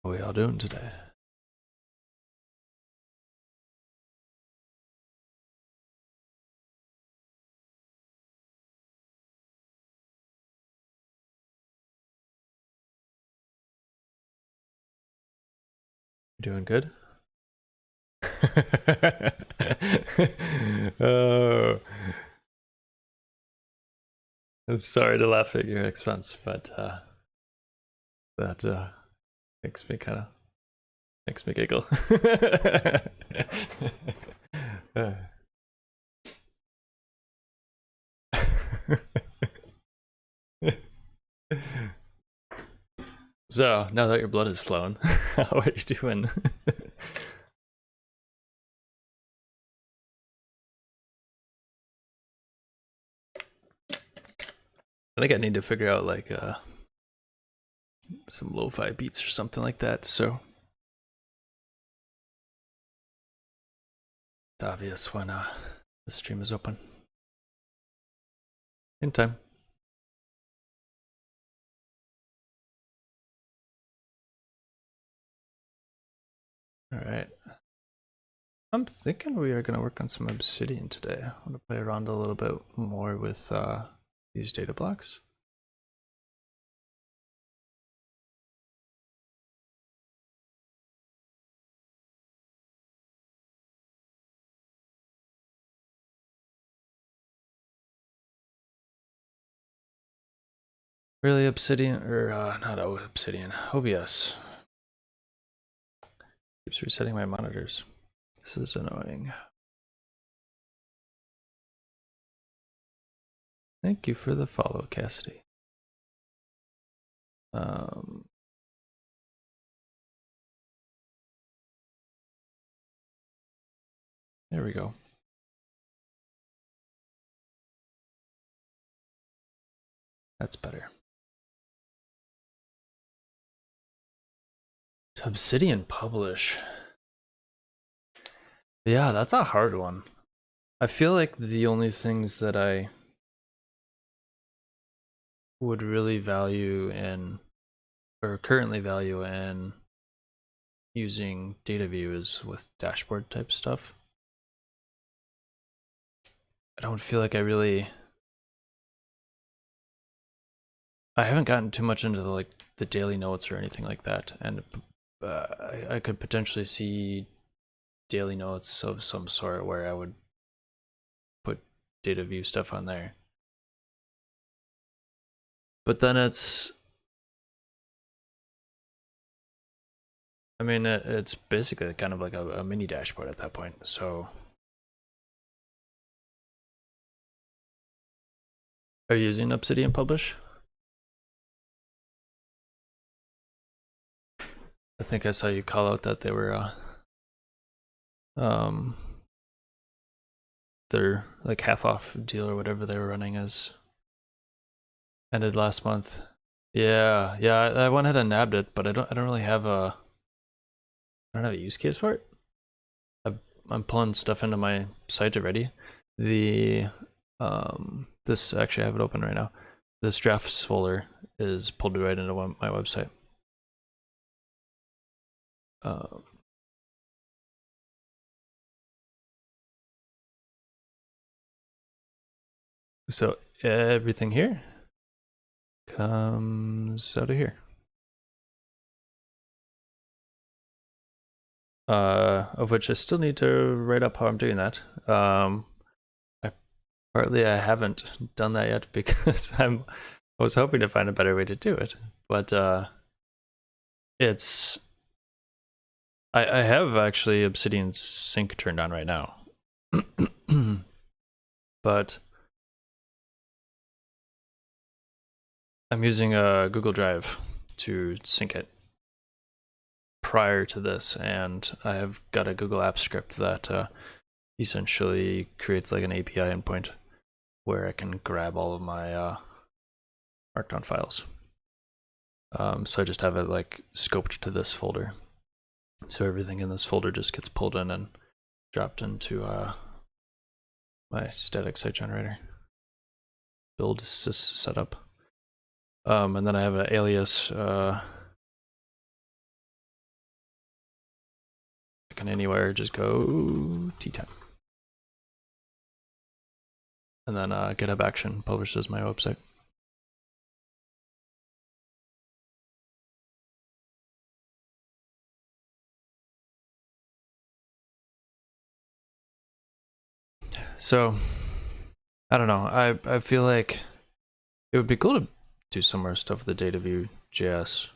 How are we all doing today? You doing good? Oh, I'm sorry to laugh at your expense, but that makes me kind of makes me giggle. So now that your blood is flowing, how are you doing? I think I need to figure out like some lo-fi beats or something like that. So it's obvious when the stream is open. In time. All right. I'm thinking we are going to work on some Obsidian today. I want to play around a little bit more with these data blocks. Really, Obsidian, or not Obsidian, OBS. Keeps resetting my monitors. This is annoying. Thank you for the follow, Cassidy. There we go. That's better. To Obsidian publish. Yeah, that's a hard one. I feel like the only things that I would really value in, or currently value in, using Dataview is with dashboard type stuff. I don't feel like I haven't gotten too much into the daily notes or anything like that, and I could potentially see daily notes of some sort where I would put data view stuff on there. But then it's basically kind of like a mini dashboard at that point. So are you using Obsidian Publish? I think I saw you call out that they were their like half off deal or whatever they were running as ended last month. Yeah, I went ahead and nabbed it, but I don't really have I don't have a use case for it. I'm pulling stuff into my site already. The this actually I have it open right now. This drafts folder is pulled right into my website. So everything here comes out of here. Of which I still need to write up how I'm doing that. Partly I haven't done that yet because I was hoping to find a better way to do it, but it's I have actually Obsidian sync turned on right now, but I'm using a Google Drive to sync it prior to this, and I have got a Google Apps script that essentially creates like an API endpoint where I can grab all of my Markdown files. So I just have it like scoped to this folder. So everything in this folder just gets pulled in and dropped into my static site generator build setup. And then I have an alias Picking anywhere, just go T10. And then GitHub Action publishes my website. So, I don't know. I feel like it would be cool to do some more stuff with the Dataview JS.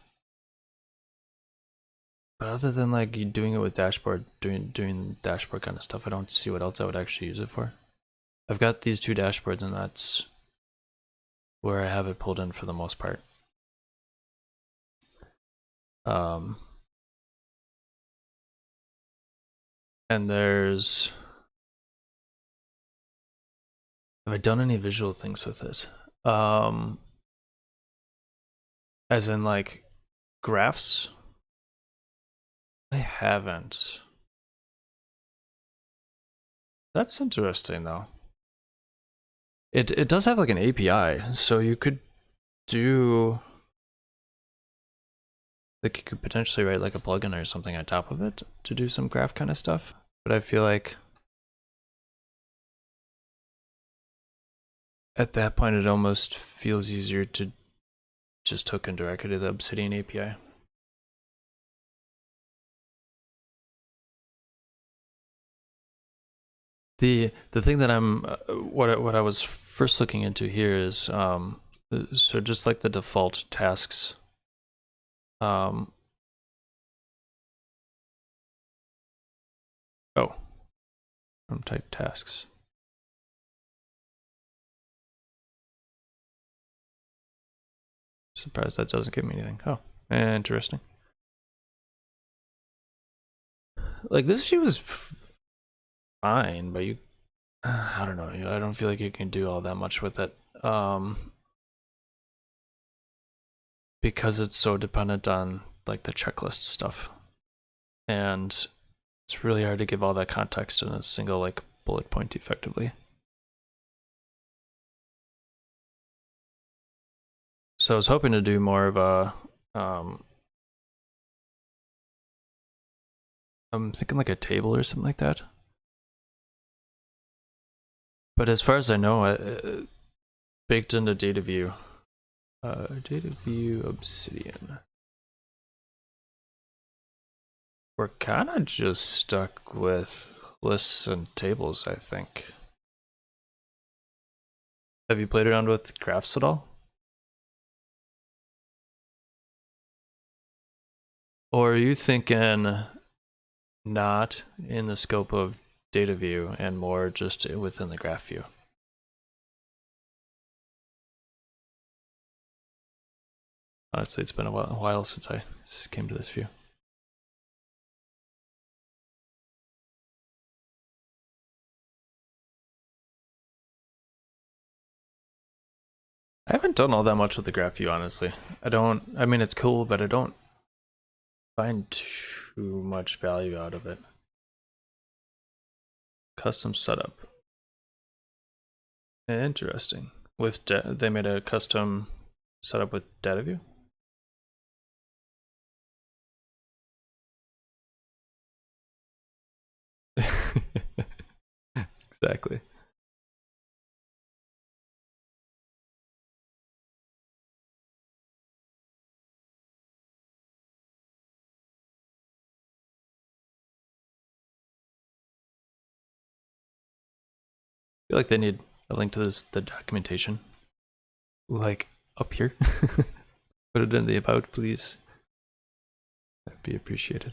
But other than like doing it with dashboard, doing dashboard kind of stuff, I don't see what else I would actually use it for. I've got these two dashboards, and that's where I have it pulled in for the most part. And there's, have I done any visual things with it? As in like graphs? I haven't. That's interesting though. It does have like an API, so you could do, like you could potentially write like a plugin or something on top of it to do some graph kind of stuff. But I feel like at that point it almost feels easier to just hook in directly to the Obsidian API. The thing that I'm what I was first looking into here is so just like the default tasks, oh, from type tasks. Surprised that doesn't give me anything. Oh, interesting. Like this view was fine, but you, I don't know. I don't feel like you can do all that much with it, because it's so dependent on like the checklist stuff, and it's really hard to give all that context in a single like bullet point effectively. So I was hoping to do more of a, I'm thinking like a table or something like that. But as far as I know, baked into Dataview, Dataview Obsidian, we're kind of just stuck with lists and tables, I think. Have you played around with graphs at all? Or are you thinking not in the scope of Dataview and more just within the graph view? Honestly, it's been a while since I came to this view. I haven't done all that much with the graph view, honestly. I mean, it's cool, but I don't find too much value out of it. Custom setup. Interesting. With they made a custom setup with Dataview? Exactly. I feel like they need a link to the documentation, like up here. Put it in the about, please. That'd be appreciated.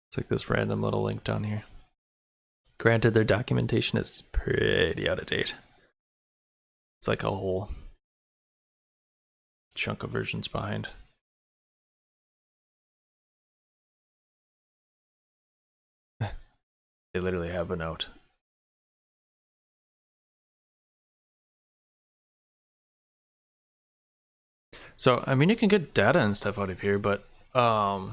It's like this random little link down here. Granted, their documentation is pretty out of date. It's like a whole chunk of versions behind. They literally have a note. So, I mean, you can get data and stuff out of here, but I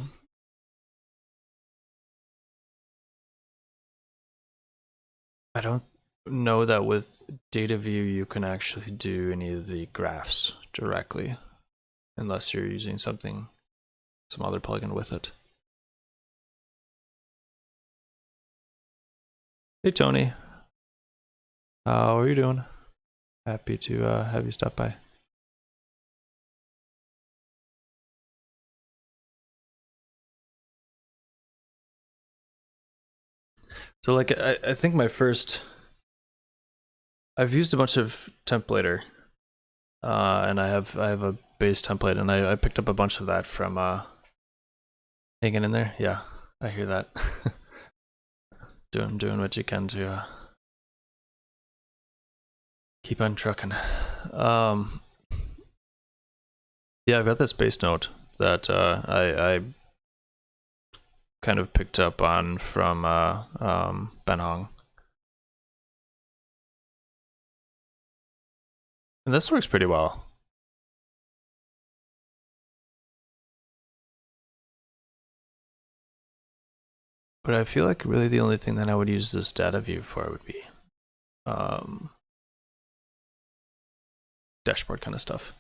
don't know that with Dataview you can actually do any of the graphs directly, unless you're using something some other plugin with it. Hey Tony, how are you doing? Happy to have you stop by. So like I think I've used a bunch of templator, and I have a base template, and I picked up a bunch of that from hanging in there. Yeah, I hear that. doing what you can to keep on trucking. Yeah, I've got this base note that I kind of picked up on from Ben Hong. And this works pretty well. But I feel like really the only thing that I would use this data view for would be dashboard kind of stuff.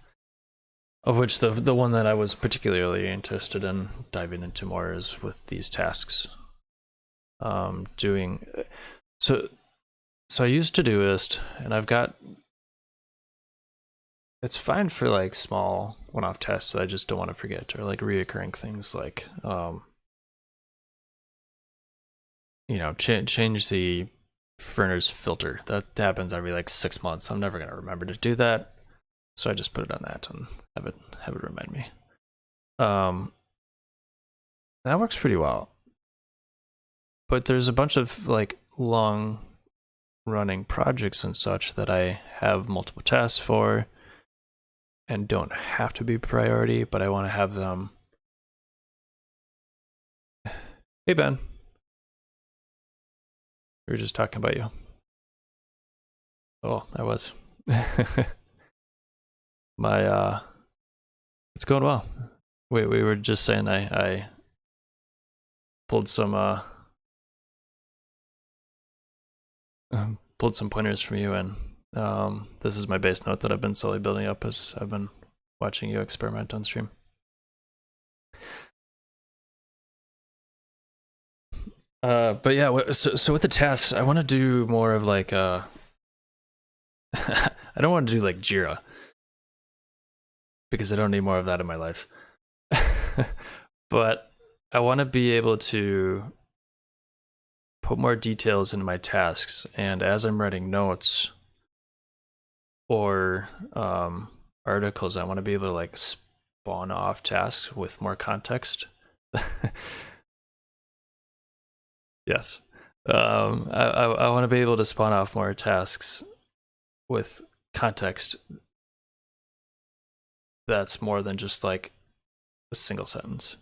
Of which the one that I was particularly interested in diving into more is with these tasks. So I use Todoist, and I've got, it's fine for like small one-off tasks that I just don't want to forget, or like reoccurring things like you know, change the furnace filter. That happens every like 6 months. I'm never gonna remember to do that, so I just put it on that and have it remind me. That works pretty well. But there's a bunch of like long running projects and such that I have multiple tasks for and don't have to be priority, but I want to have them. Hey Ben, we were just talking about you. Oh, I was. My it's going well. We were just saying I pulled some pointers from you, and this is my base note that I've been slowly building up as I've been watching you experiment on stream. But yeah, so with the tasks, I want to do more of like I don't want to do like Jira, because I don't need more of that in my life. But I want to be able to put more details into my tasks, and as I'm writing notes or articles, I want to be able to like spawn off tasks with more context. Yes. I want to be able to spawn off more tasks with context that's more than just like a single sentence.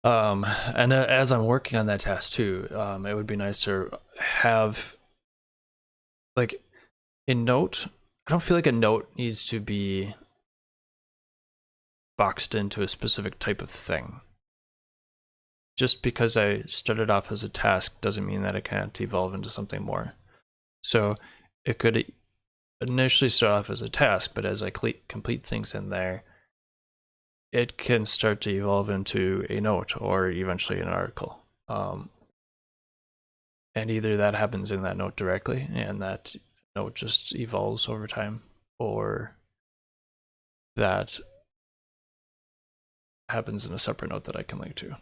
And as I'm working on that task too, it would be nice to have like a note. I don't feel like a note needs to be boxed into a specific type of thing. Just because I started off as a task doesn't mean that it can't evolve into something more. So it could initially start off as a task, but as I complete things in there, it can start to evolve into a note or eventually an article. And either that happens in that note directly and that note just evolves over time, or that happens in a separate note that I can link to.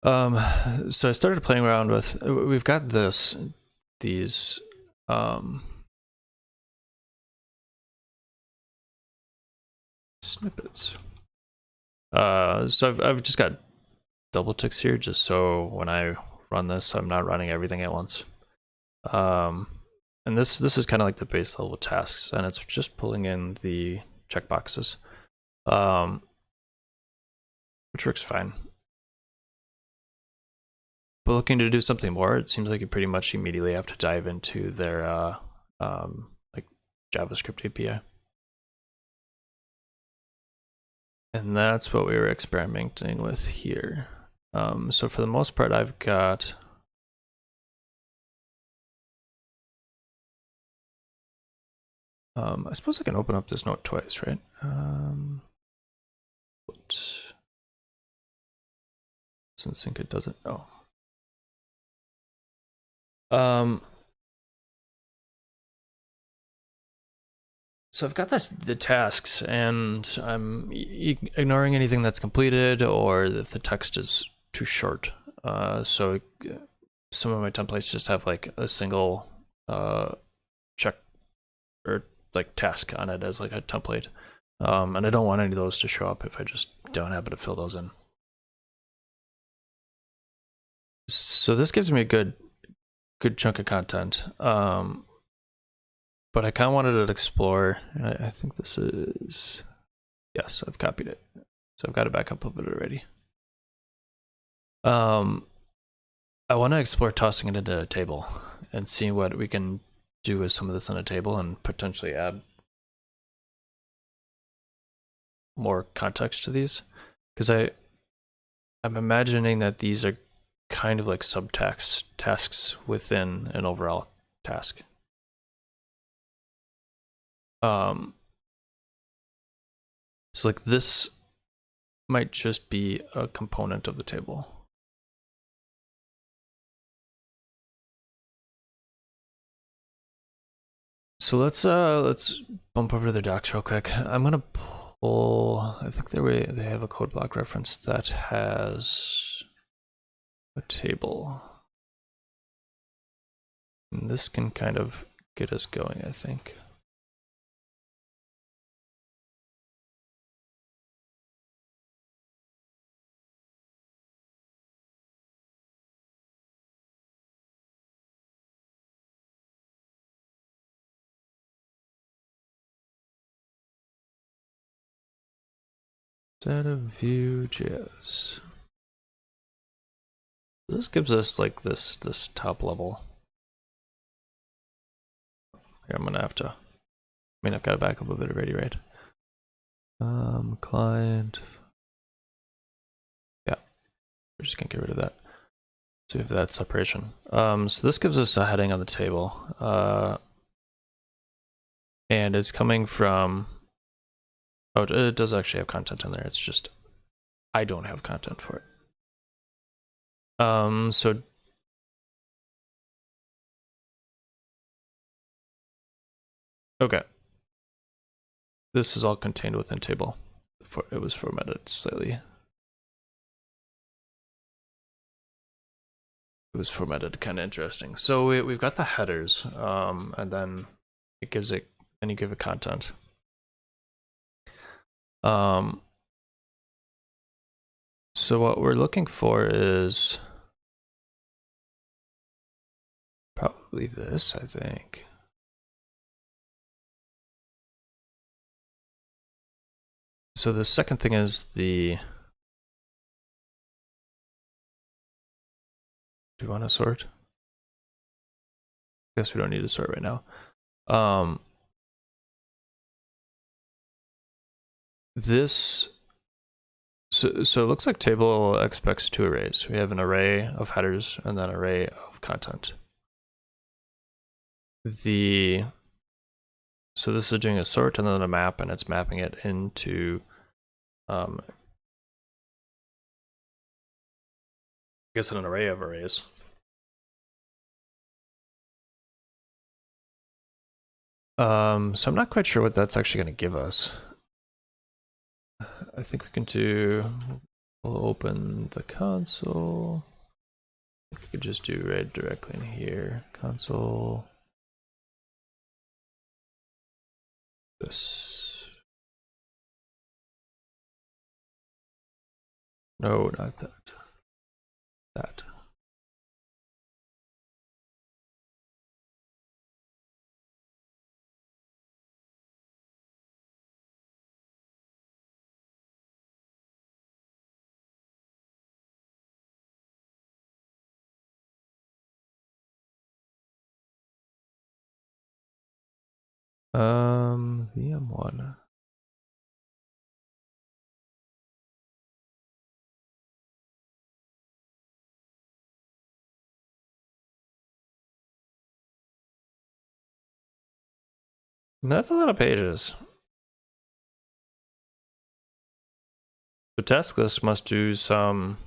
So I started playing around with, we've got these snippets. So I've just got double ticks here, just so when I run this, I'm not running everything at once. And this is kind of like the base level tasks, and it's just pulling in the checkboxes, which works fine. But looking to do something more, it seems like you pretty much immediately have to dive into their like JavaScript API. And that's what we were experimenting with here. So for the most part, I've got I suppose I can open up this note twice, right? Since sync it doesn't. Oh. So I've got the tasks, and I'm ignoring anything that's completed or if the text is too short. So some of my templates just have like a single check or like task on it as like a template. And I don't want any of those to show up if I just don't happen to fill those in. So this gives me a good chunk of content. But I kind of wanted to explore, and I think this is, yes, I've copied it. So I've got a backup of it already. I want to explore tossing it into a table and see what we can do with some of this on a table and potentially add more context to these. Because I'm imagining that these are kind of like tasks within an overall task. So like this might just be a component of the table. So let's bump over to their docs real quick. I'm gonna pull. I think they have a code block reference that has a table, and this can kind of get us going, I think. Dataview.js. This gives us like this top level. Here, I'm gonna have to. I mean, I've got to back up a bit already, right? Client. Yeah, we're just gonna get rid of that. So we have that separation. So this gives us a heading on the table. And it's coming from, oh, it does actually have content in there. It's just, I don't have content for it. So okay. This is all contained within table. It was formatted slightly. It was formatted kind of interesting. So we've got the headers, and then it gives it, and you give it content. So what we're looking for is probably this, I think. So the second thing is the, do you want to sort? I guess we don't need to sort right now. This, so it looks like table expects two arrays. We have an array of headers and then an array of content. So this is doing a sort and then a map, and it's mapping it into I guess an array of arrays. So I'm not quite sure what that's actually going to give us. I think we can we'll open the console. We could just do right directly in here, console. This. No, not that. That. VM1. That's a lot of pages. The task list must do some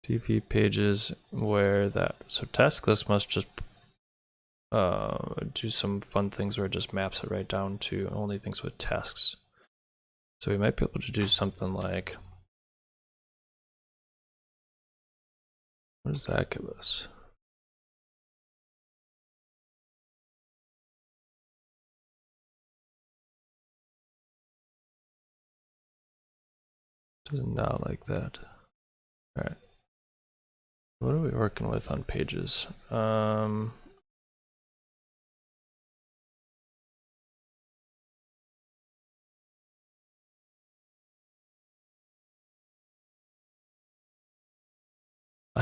TV pages where that. So task list must just do some fun things where it just maps it right down to only things with tasks. So we might be able to do something like, what does that give us? Does not like that. All right. What are we working with on pages? I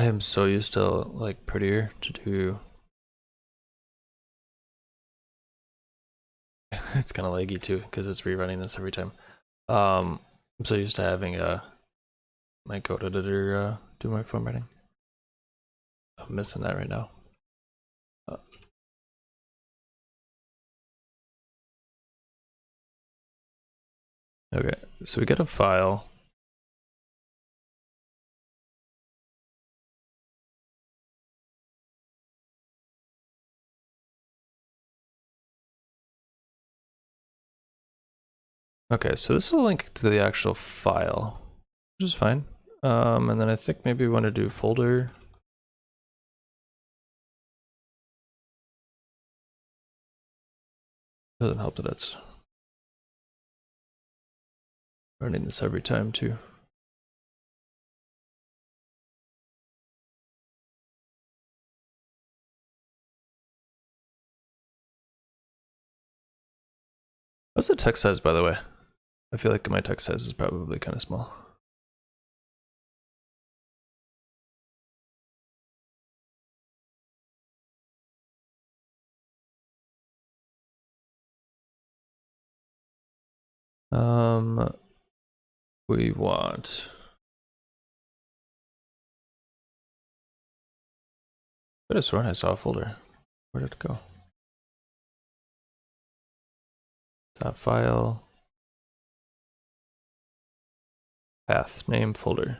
am so used to like prettier to do. It's kind of laggy too because it's rerunning this every time. I'm so used to having my code editor do my formatting. I'm missing that right now. Okay, so we get a file. Okay, so this will link to the actual file, which is fine. And then I think maybe we want to do folder. Doesn't help that it's running this every time too. What's the text size, by the way? I feel like my text size is probably kind of small. We want. I could have sworn I saw a folder. Where did it go? Top file. Path name folder.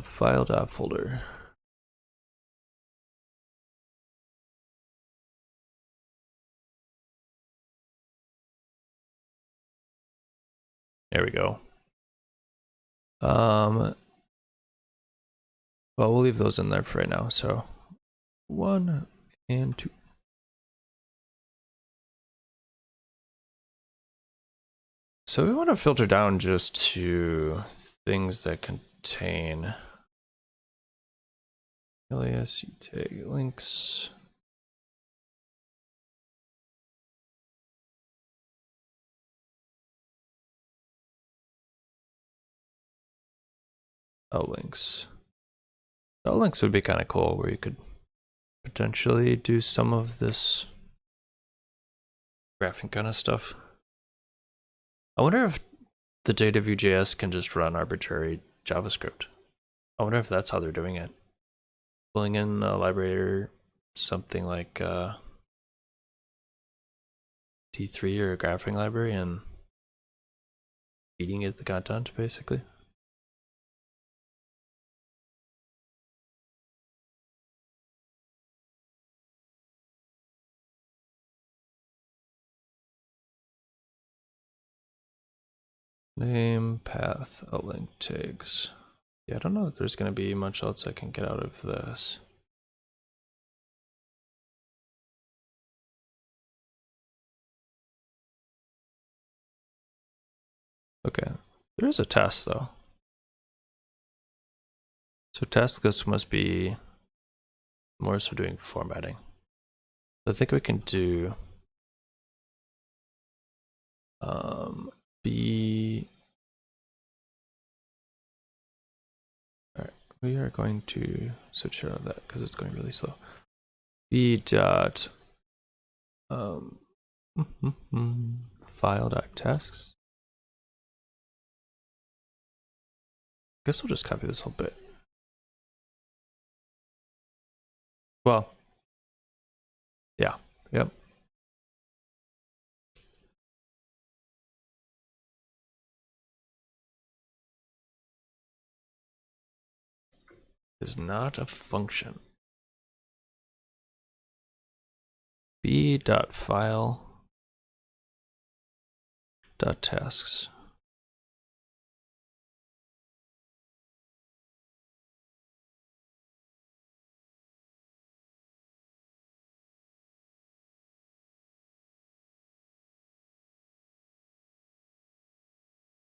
File.folder. There we go. Well, we'll leave those in there for right now. So 1 and 2. So we want to filter down just to things that contain alias, tag links. Links. Links would be kind of cool where you could potentially do some of this graphing kind of stuff. I wonder if the Dataview.js can just run arbitrary JavaScript. I wonder if that's how they're doing it. Pulling in a library or something like T3 or a graphing library and feeding it the content, basically. Name, path, a link tags. Yeah, I don't know if there's going to be much else I can get out of this. Okay, there is a test though. So task list must be more so doing formatting. I think we can do B. Alright, we are going to switch out of that because it's going really slow. B dot file dot tasks. guess we'll just copy this whole bit. Well, yeah, yep. Is not a function. b.file.tasks.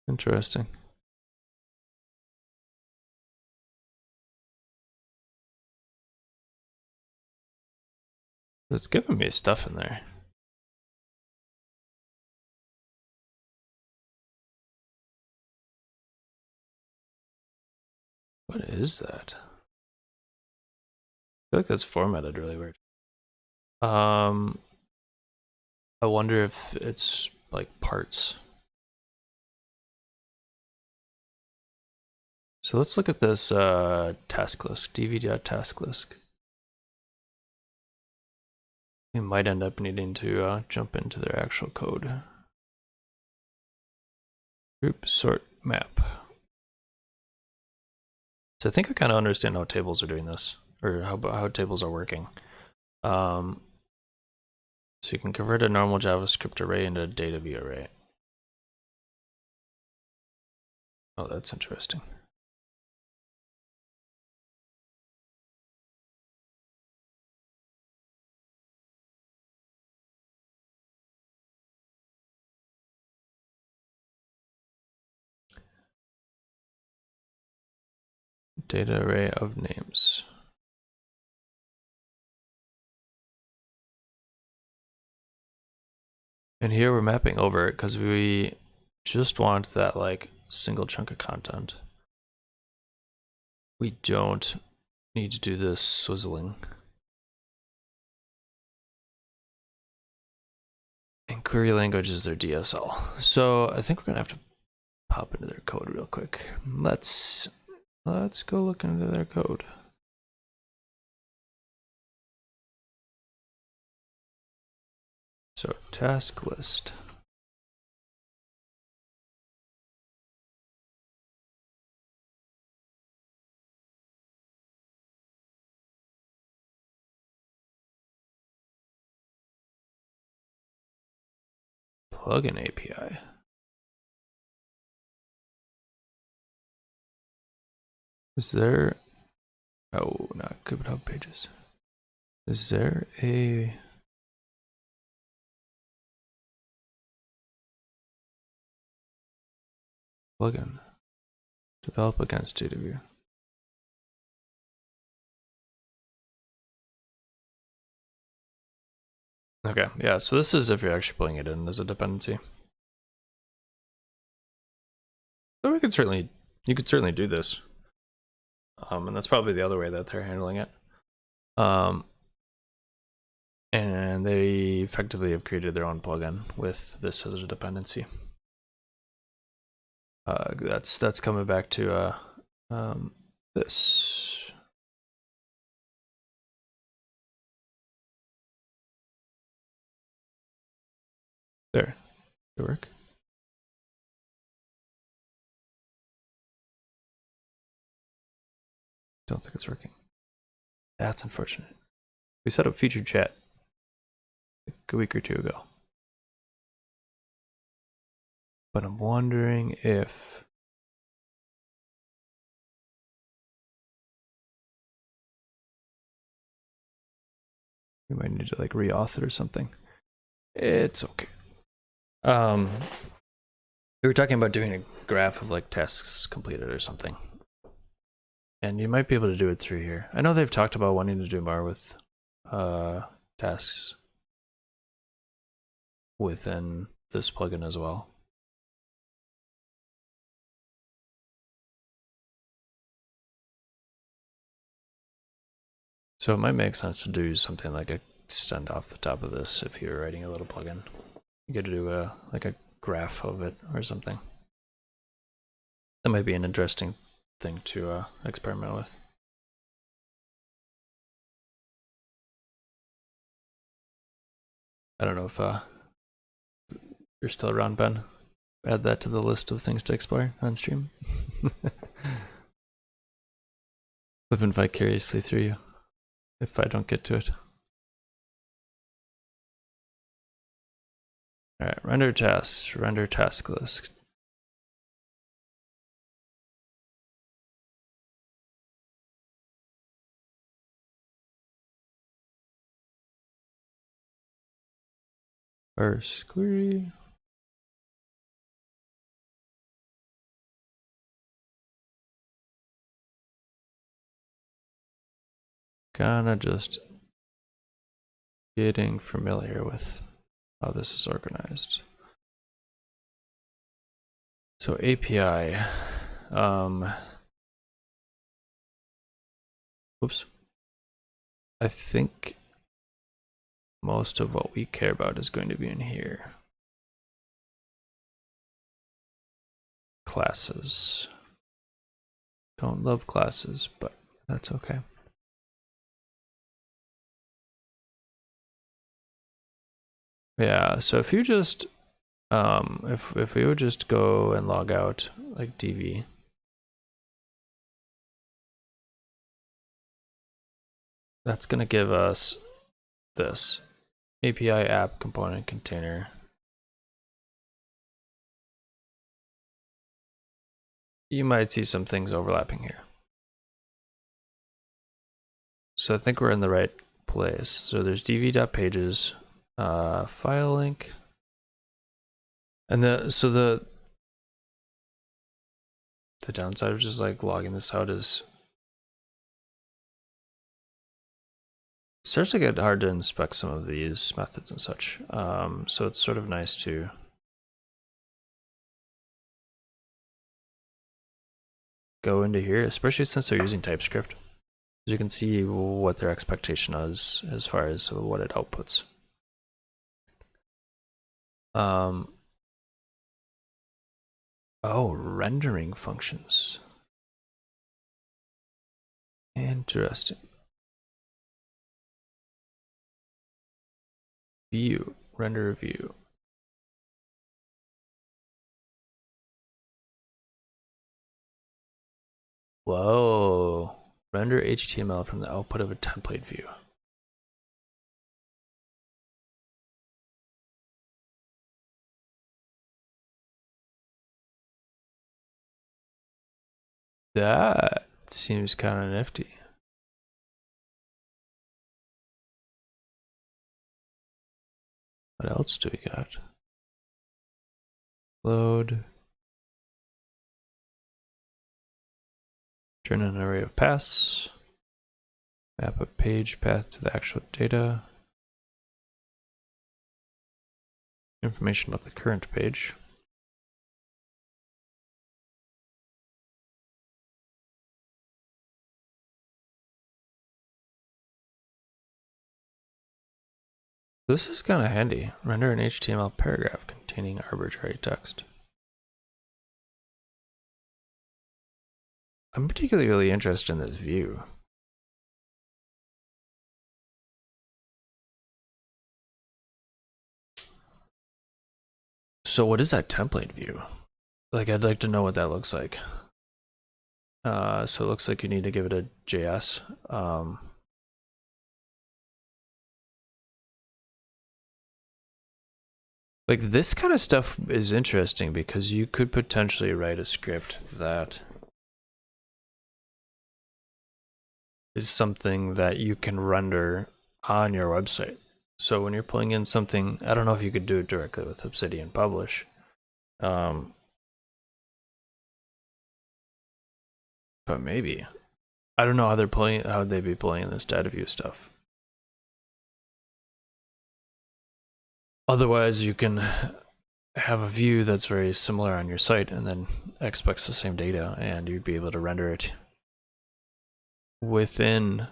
Interesting. It's giving me stuff in there. What is that? I feel like that's formatted really weird. I wonder if it's like parts. So let's look at this task list, dv.task list. We might end up needing to jump into their actual code. Group sort map. So I think I kind of understand how tables are doing this, or how tables are working. So you can convert a normal JavaScript array into a data view array. Oh, that's interesting. Data array of names. And here we're mapping over it because we just want that like single chunk of content. We don't need to do this swizzling. And query language is their DSL. So I think we're gonna have to pop into their code real quick. Let's go look into their code. So task list. Plugin API. Is there, oh, not GitHub pages. Is there a plugin? Develop against Dataview. Okay, yeah, so this is if you're actually pulling it in as a dependency. So you could certainly do this. And that's probably the other way that they're handling it. And they effectively have created their own plugin with this as a dependency. That's coming back to this. There, did it work? Don't think it's working. That's unfortunate. We set up featured chat like a week or two ago. But I'm wondering if we might need to like re-auth it or something. It's okay. We were talking about doing a graph of like tasks completed or something. And you might be able to do it through here. I know they've talked about wanting to do more with tasks within this plugin as well. So it might make sense to do something like extend off the top of this if you're writing a little plugin. You get to do like a graph of it or something. That might be an interesting thing to experiment with. I don't know if you're still around, Ben. Add that to the list of things to explore on stream. Living vicariously through you if I don't get to it. Alright, render tasks, render task list. First query. Kinda just getting familiar with how this is organized. So API, oops. I think most of what we care about is going to be in here. Classes. Don't love classes, but that's okay. Yeah, so if you just if we would just go and log out like dv, that's gonna give us this API app component container. You might see some things overlapping here. So I think we're in the right place. So there's dv.pages, file link, and the downside of just like logging this out is it starts to get hard to inspect some of these methods and such. So it's sort of nice to go into here, especially since they're using TypeScript. You can see what their expectation is as far as what it outputs. Oh, rendering functions. Interesting. View, render view. Whoa. Render HTML from the output of a template view. That seems kind of nifty. What else do we got? Load. Turn an array of paths. Map a page path to the actual data. Information about the current page. This is kind of handy. Render an HTML paragraph containing arbitrary text. I'm particularly interested in this view. So what is that template view? Like, I'd like to know what that looks like. So it looks like you need to give it a JS. Like, this kind of stuff is interesting because you could potentially write a script that is something that you can render on your website. So when you're pulling in something, I don't know if you could do it directly with Obsidian Publish. But maybe. I don't know how they'd be pulling in this data view stuff. Otherwise, you can have a view that's very similar on your site and then expects the same data, and you'd be able to render it within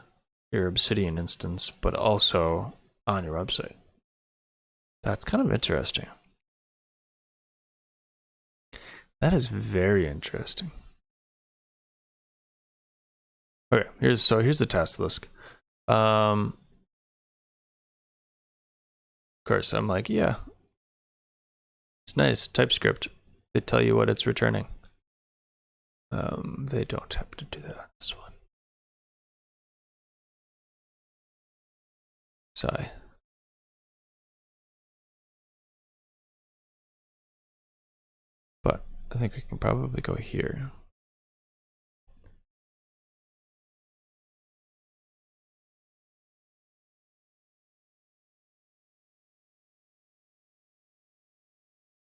your Obsidian instance, but also on your website. That's kind of interesting. That is very interesting. Okay, here's the task list. Of course, I'm like, yeah, it's nice. TypeScript. They tell you what it's returning. They don't happen to do that on this one. Sigh. But I think we can probably go here.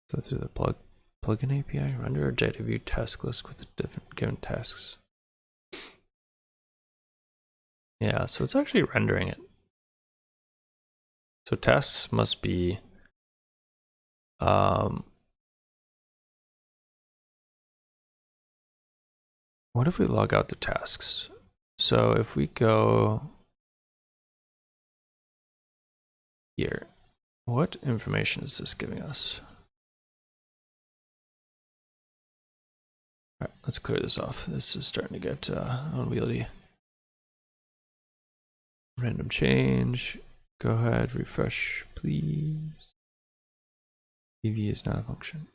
So through the plugin API, render a Dataview task list with the different given tasks. Yeah, so it's actually rendering it. So tasks must be what if we log out the tasks? So if we go here, what information is this giving us? All right, let's clear this off. This is starting to get unwieldy. Random change. Go ahead, refresh, please. EV is not a function.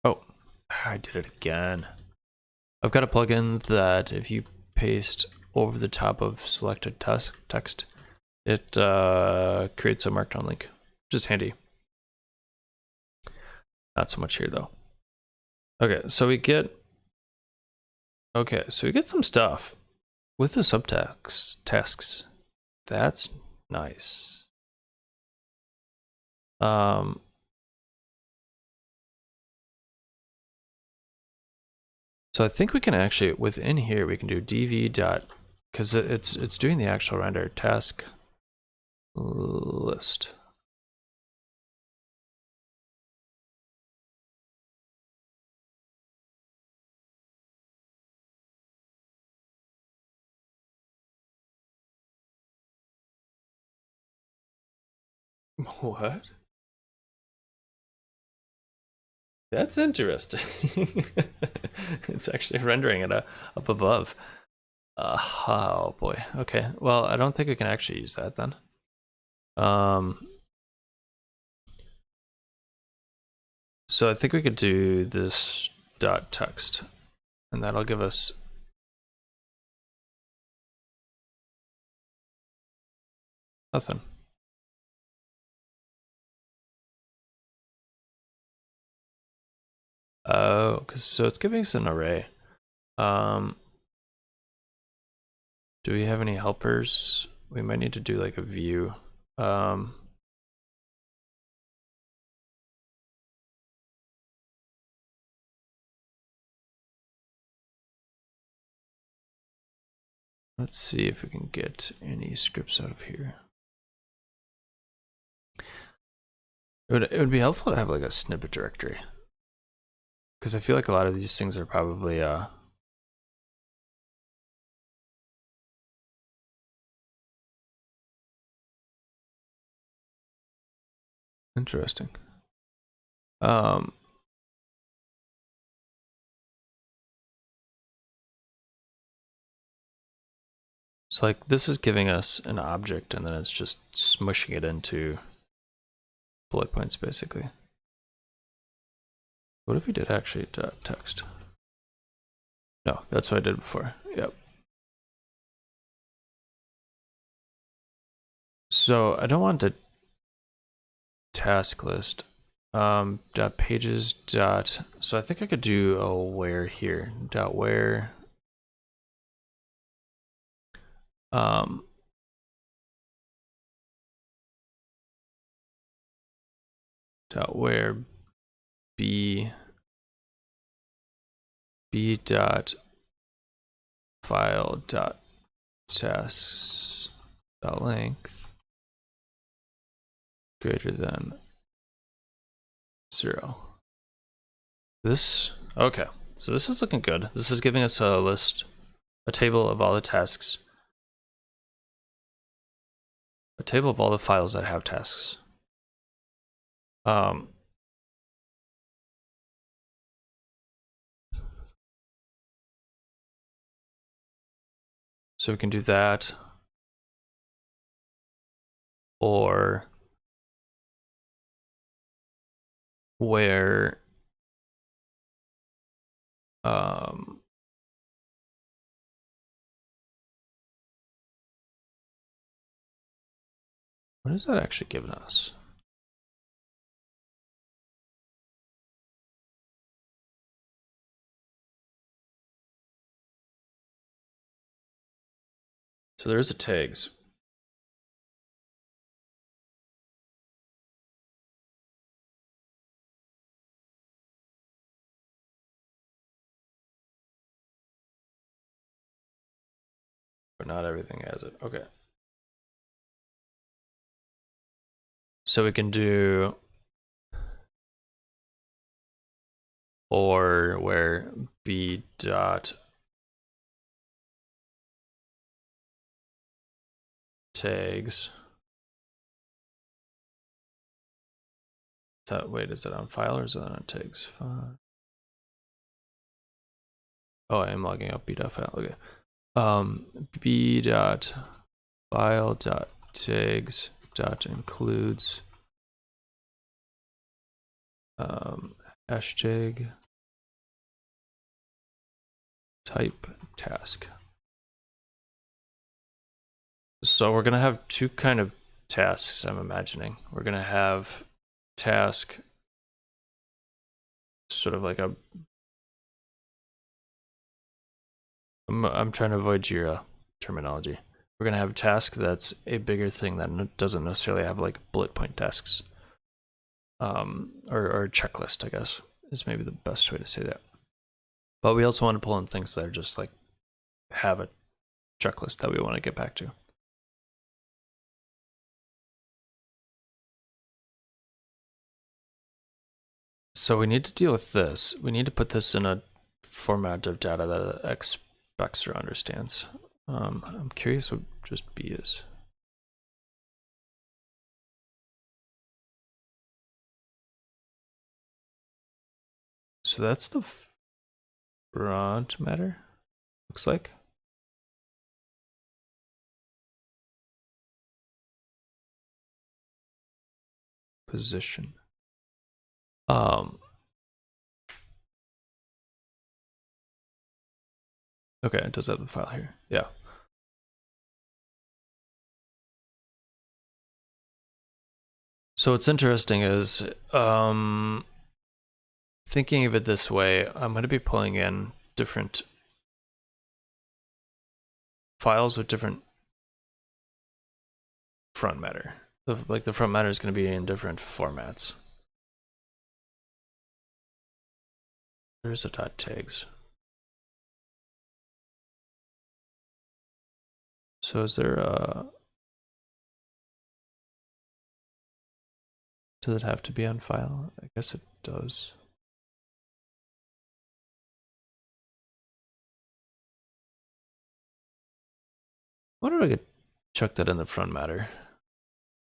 Oh, I did it again. I've got a plugin that if you paste over the top of selected text, it creates a markdown link, which is handy. Not so much here though. Okay, so we get some stuff with the subtext tasks. That's nice. So I think we can actually, within here, we can do dv dot, because it's doing the actual render task list. What? That's interesting. It's actually rendering it up above. Oh boy. Okay. Well, I don't think we can actually use that then. So I think we could do this dot text, and that'll give us nothing. Oh, so it's giving us an array. Do we have any helpers? We might need to do like a view. Let's see if we can get any scripts out of here. It would be helpful to have like a snippet directory, because I feel like a lot of these things are probably interesting. So like this is giving us an object and then it's just smushing it into bullet points basically. What if we did actually text? No, that's what I did before. Yep. So I don't want the task list. Dot pages dot. So I think I could do a where here. Dot where. Dot where b dot file dot tasks dot length greater than 0. This, okay, so this is looking good. This is giving us a list, a table of all the tasks, a table of all the files that have tasks. Um, so we can do that, or where what is that actually giving us? So there's the tags. But not everything has it. Okay. So we can do or where b dot tags. Wait, is that on file or is that on tags? Oh, I am logging out b dot file. Okay. B dot file dot tags dot includes hashtag type task. So we're gonna have two kind of tasks, I'm imagining. We're gonna have task sort of like a I'm trying to avoid Jira terminology. We're gonna have a task that's a bigger thing that doesn't necessarily have like bullet point tasks. Or a checklist, I guess, is maybe the best way to say that. But we also want to pull in things that are just like have a checklist that we want to get back to. So we need to deal with this. We need to put this in a format of data that it expects or understands. I'm curious what just B is. So that's the front matter, looks like. Position. Okay, it does have the file here. Yeah. So what's interesting is thinking of it this way, I'm going to be pulling in different files with different front matter. Like the front matter is going to be in different formats. There's the dot tags. So is there a... Does it have to be on file? I guess it does. Why don't I get chuck that in the front matter?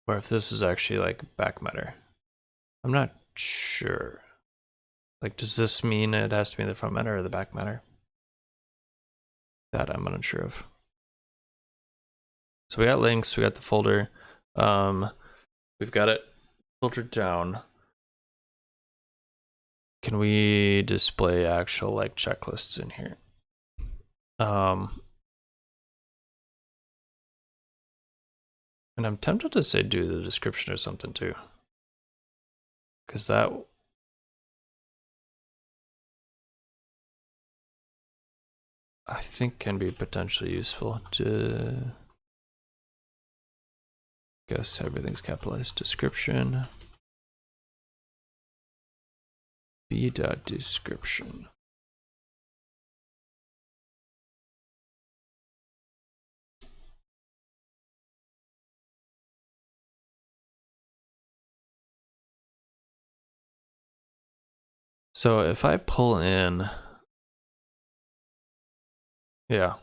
Or if this is actually like back matter. I'm not sure. Like, does this mean it has to be in the front matter or the back matter? That I'm unsure of. So we got links, we got the folder. We've got it filtered down. Can we display actual like checklists in here? And I'm tempted to say do the description or something too. Because that I think can be potentially useful to guess everything's capitalized. Description b.description. So if I pull in, yeah,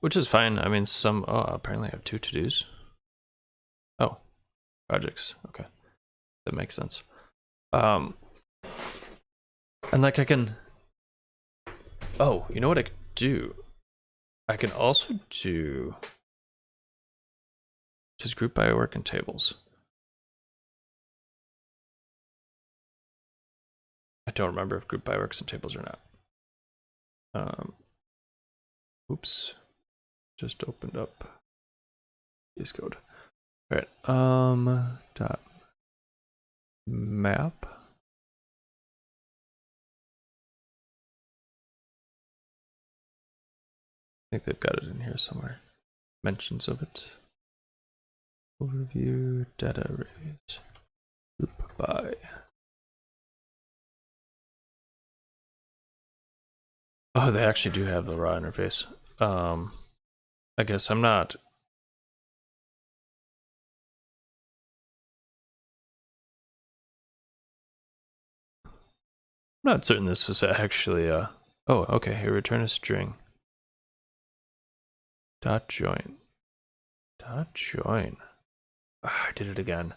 which is fine. I mean, apparently I have two to-dos. Oh, projects, okay. That makes sense. And like I can, oh, you know what I could do? I can also do just group by work in tables. I don't remember if group by works in tables or not. Oops, just opened up VS Code. All right, dot map. I think they've got it in here somewhere. Mentions of it. Overview, data arrays, group by. Oh, they actually do have the raw interface. I guess I'm not. I'm not certain this is actually oh, okay, here return a string. Dot join. Dot join. I did it again.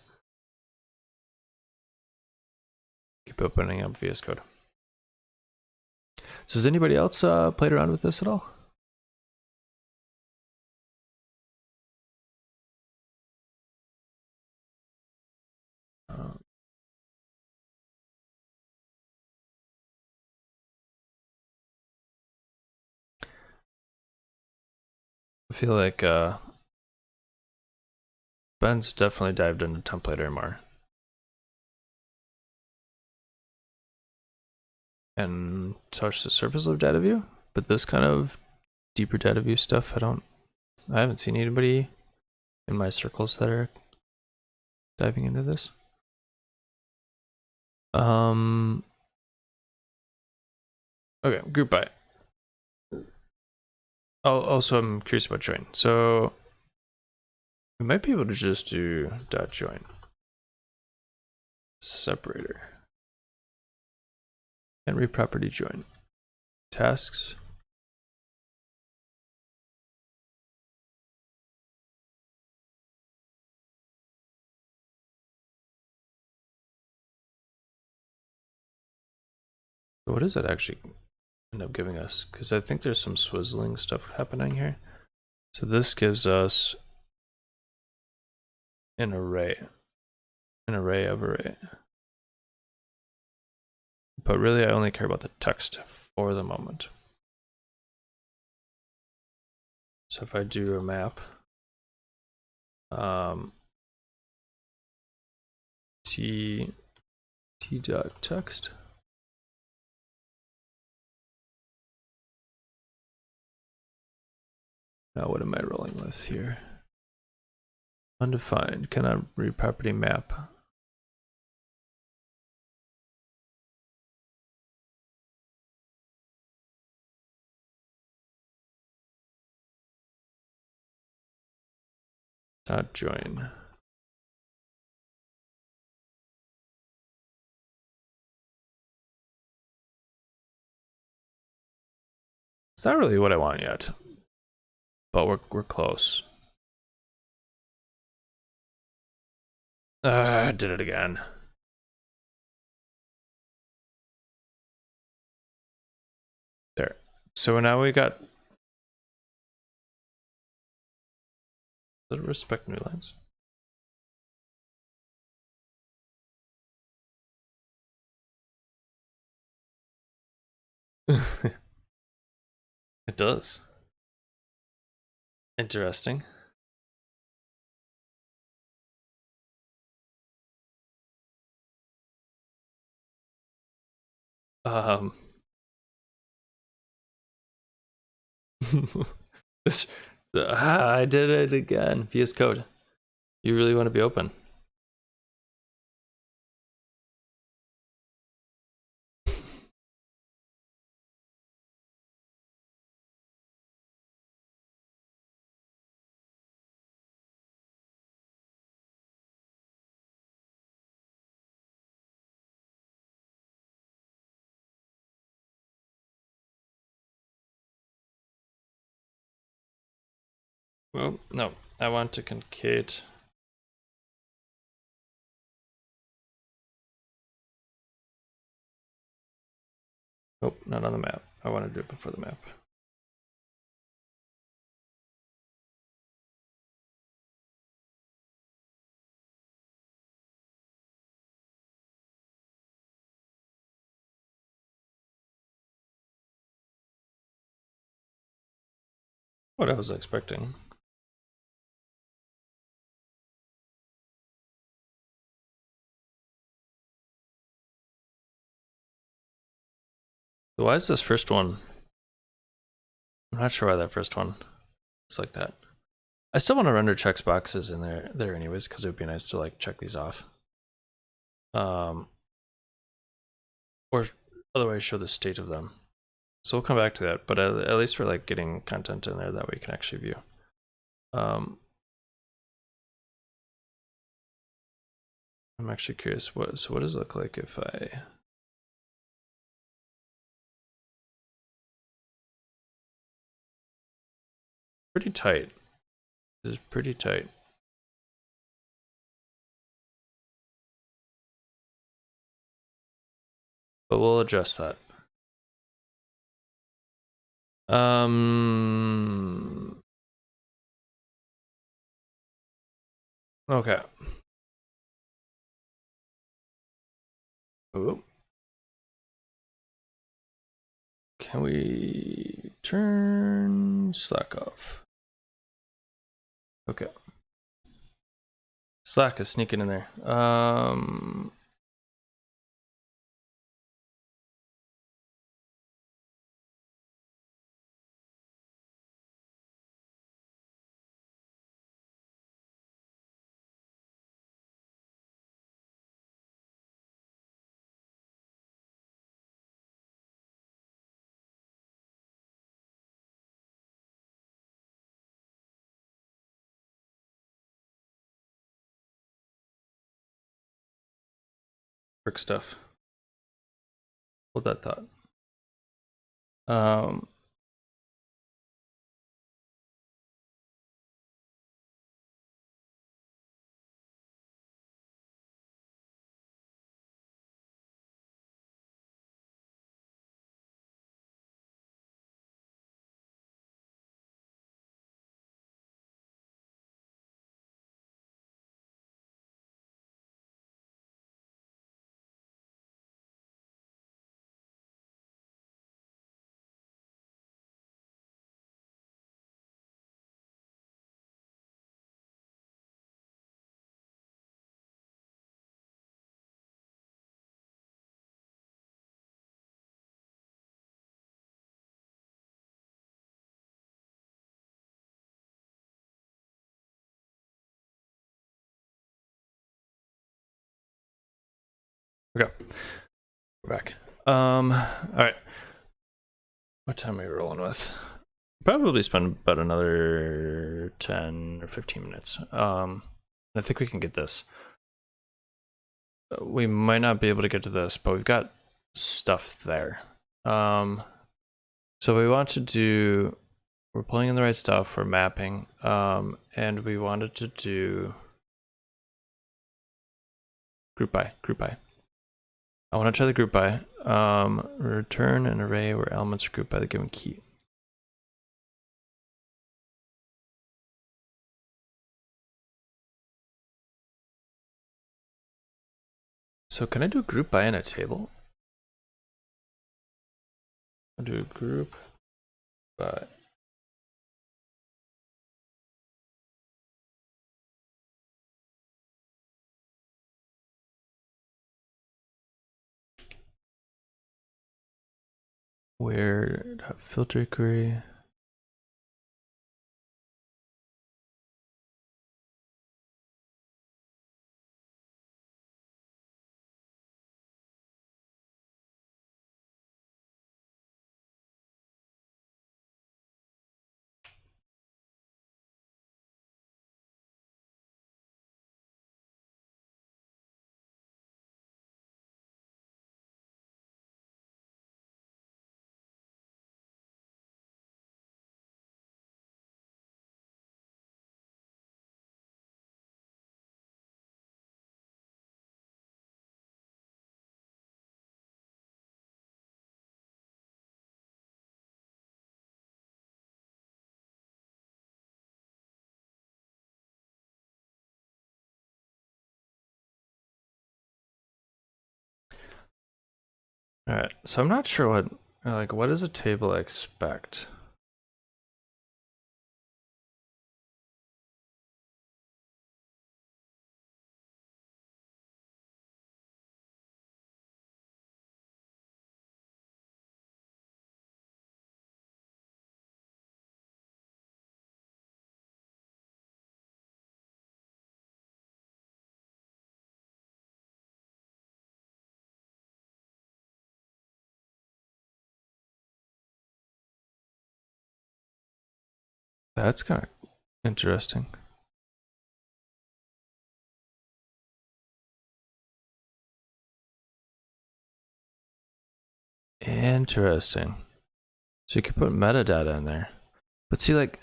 Keep opening up VS Code. So has anybody else played around with this at all? I feel like Ben's definitely dived into templater more. And touched the surface of Dataview, but this kind of deeper Dataview stuff, I haven't seen anybody in my circles that are diving into this. Okay, group by. Oh, also I'm curious about join. So we might be able to just do dot join separator and reproperty join tasks. So what does that actually end up giving us? Because I think there's some swizzling stuff happening here. So this gives us an array of array. But really I only care about the text for the moment. So if I do a map, t dot text. Now what am I rolling with here? Undefined, cannot read property map. Dot join. It's not really what I want yet, but we're close. I did it again. There. So now we got the respect new lines. It does. Interesting. I did it again. VS Code. You really want to be open? Well, no. I want to concate Nope, not on the map. I want to do it before the map. What I was expecting. So why is this first one? I'm not sure why that first one is like that. I still want to render checks boxes in there anyways, because it would be nice to like check these off. Or otherwise show the state of them. So we'll come back to that, but at least we're like getting content in there that we can actually view. I'm actually curious, what does it look like if I... Pretty tight. This is pretty tight. But we'll adjust that. Okay. Ooh. Can we turn Slack off? Okay. Slack is sneaking in there. Work stuff. Hold that thought. Okay. We're back. All right. What time are we rolling with? Probably spend about another 10 or 15 minutes. I think we can get this. We might not be able to get to this, but we've got stuff there. So we want to do, we're pulling in the right stuff, we're mapping, and we wanted to do group by. I want to try the group by. Return an array where elements are grouped by the given key. So can I do group by in a table? I'll do group by. Where filter query. All right, so I'm not sure what does a table expect? That's kind of interesting. Interesting. So you could put metadata in there. But see, like,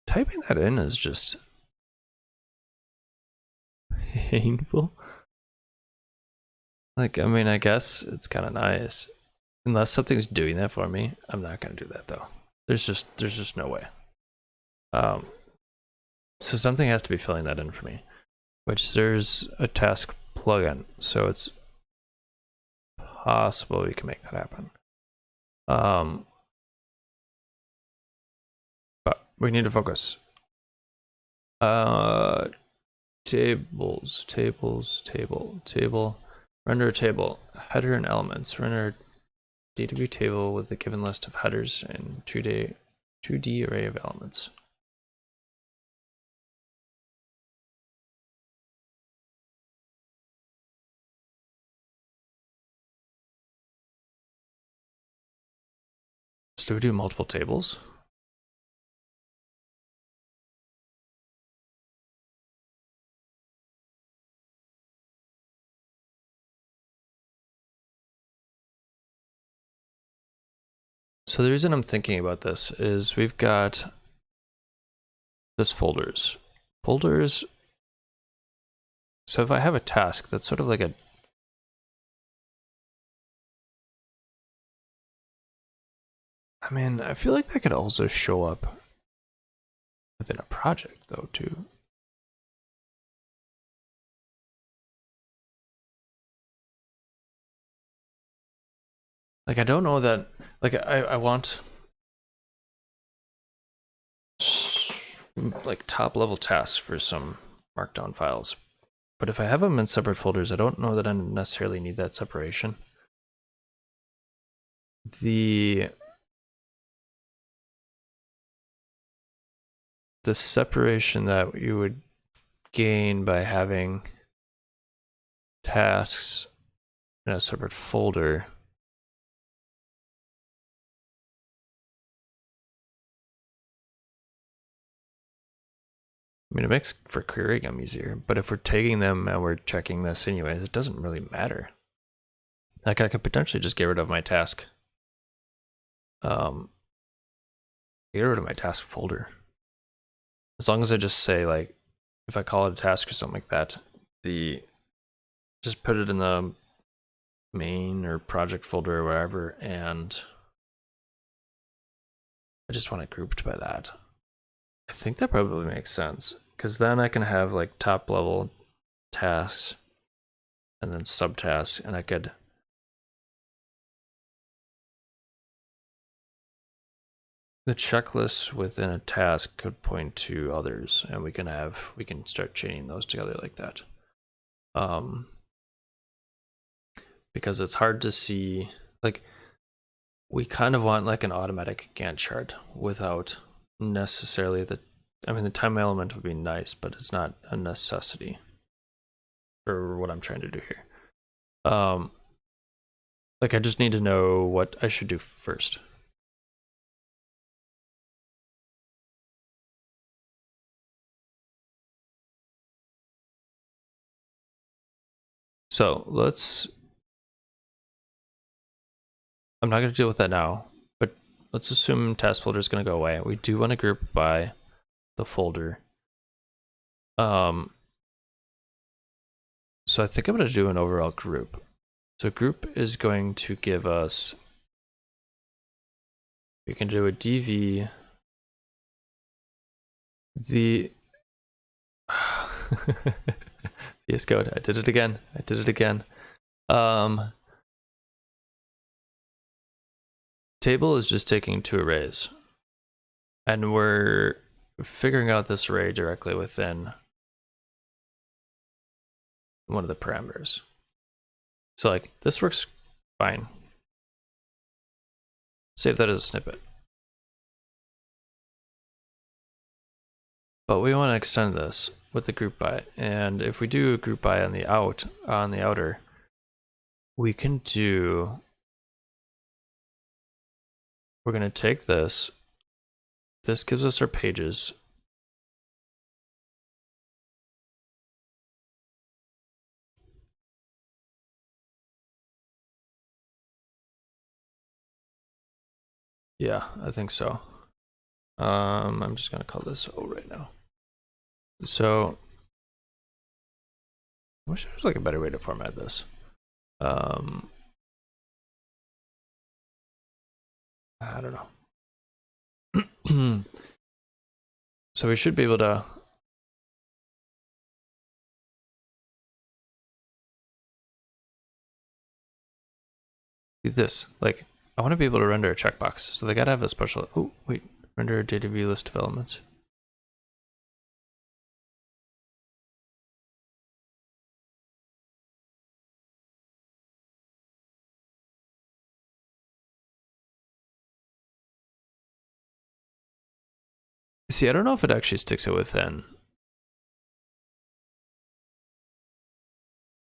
typing that in is just painful. Like, I mean, I guess it's kind of nice. Unless something's doing that for me, I'm not gonna do that though. There's just no way. So something has to be filling that in for me. Which there's a task plugin, so it's possible we can make that happen. But we need to focus. Tables, table. Render a table, header and elements. Render a Dataview table with a given list of headers and 2D array of elements. So do we do multiple tables? So the reason I'm thinking about this is we've got this folders. Folders. So if I have a task, that's sort of like a I mean, I feel like that could also show up within a project though too. Like I don't know that like I want like top level tasks for some markdown files. But if I have them in separate folders, I don't know that I necessarily need that separation. The separation that you would gain by having tasks in a separate folder I mean, it makes for querying them easier, but if we're taking them and we're checking this anyways, it doesn't really matter. Like I could potentially just get rid of my task. Get rid of my task folder. As long as I just say like, if I call it a task or something like that, just put it in the main or project folder or wherever, and I just want it grouped by that. I think that probably makes sense, because then I can have like top level tasks and then subtasks, and I could the checklist within a task could point to others, and we can start chaining those together like that. Because it's hard to see, like we kind of want like an automatic Gantt chart without necessarily the time element would be nice, but it's not a necessity for what I'm trying to do here. Like I just need to know what I should do first. So I'm not going to deal with that now, but let's assume task folder is going to go away. We do want to group by the folder. So I think I'm going to do an overall group. So group is going to give us, we can do a DV, VS Code, I did it again. table is just taking two arrays, and we're figuring out this array directly within one of the parameters. So like this works fine. Save that as a snippet. But we want to extend this with the group by, and if we do a group by on the outer, we can do. We're going to take this. This gives us our pages. Yeah, I think so. I'm just going to call this O right now. So I wish there was like a better way to format this. I don't know. So we should be able to do this. Like, I want to be able to render a checkbox, so they gotta have a special. Oh wait, render a data view list of elements. See, I don't know if it actually sticks it within.